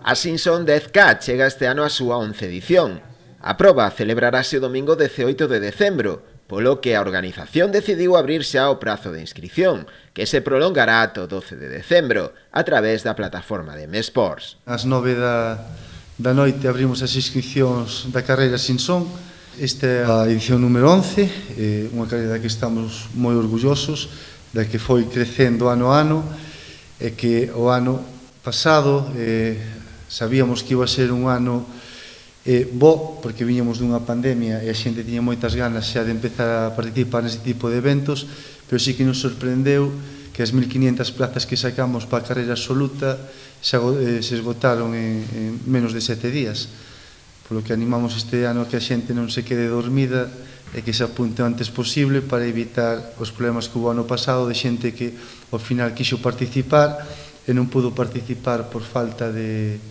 A Simpson 10K chega este ano a súa 11ª edición. A proba celebrarase o domingo 18 de decembro, polo que a organización decidiu abrir xa o prazo de inscripción, que se prolongará ata o 12 de decembro, a través da plataforma de M-Sports. Ás 9 da noite abrimos as inscripcións da carreira Simpson. Esta é a edición número 11, unha carreira que estamos moi orgullosos, da que foi crecendo ano a ano, e que o ano pasado sabíamos que iba a ser un ano bo, porque viñamos dunha pandemia e a xente tiña moitas ganas xa de empezar a participar neste tipo de eventos, pero sí que nos sorprendeu que as 1500 plazas que sacamos para a carreira absoluta se esgotaron en menos de 7 días. Polo que animamos este ano a que a xente non se quede dormida e que se apunte o antes posible para evitar os problemas que hubo ano pasado de xente que ao final quixo participar e non pudo participar por falta de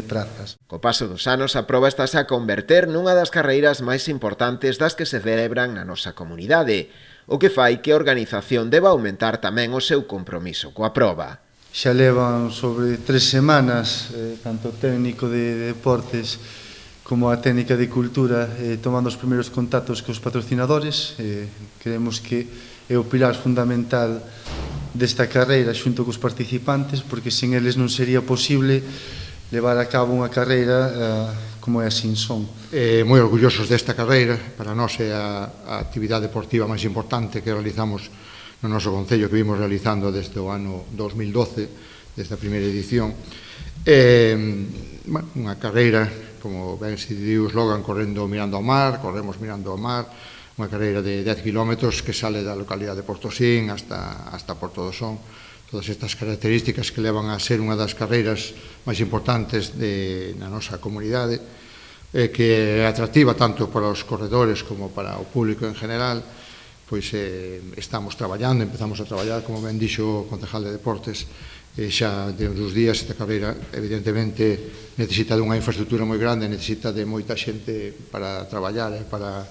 prazas. Co paso dos anos, a proba estase a converter nunha das carreiras máis importantes das que se celebran na nosa comunidade, o que fai que a organización deba aumentar tamén o seu compromiso coa proba. Xa levan sobre 3 semanas, tanto o técnico de deportes como a técnica de cultura, tomando os primeiros contactos cos patrocinadores. Creemos que é o pilar fundamental desta carreira xunto cos participantes, porque sen eles non sería posible levar a cabo unha carreira como é a Simpson. Moi orgullosos desta carreira, para nós é a actividade deportiva máis importante que realizamos no noso concello, que vimos realizando desde o ano 2012, desde a primeira edición. Unha carreira, como ben se di o slogan, correndo mirando ao mar, corremos mirando ao mar, unha carreira de 10 kilómetros que sale da localidade de Portosín hasta Porto do Son. Todas estas características que levan a ser unha das carreiras máis importantes na nosa comunidade, que é atractiva tanto para os corredores como para o público en general. Pois estamos traballando, empezamos a traballar, como ben dixo o concejal de Deportes, xa de uns días. Esta carreira evidentemente necesita dunha infraestructura moi grande, necesita de moita xente para traballar e para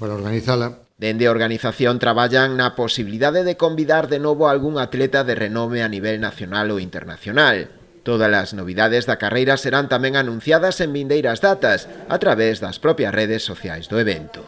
organizala. Dende a organización traballan na posibilidade de convidar de novo a algún atleta de renome a nivel nacional ou internacional. Todas as novidades da carreira serán tamén anunciadas en vindeiras datas a través das propias redes sociais do evento.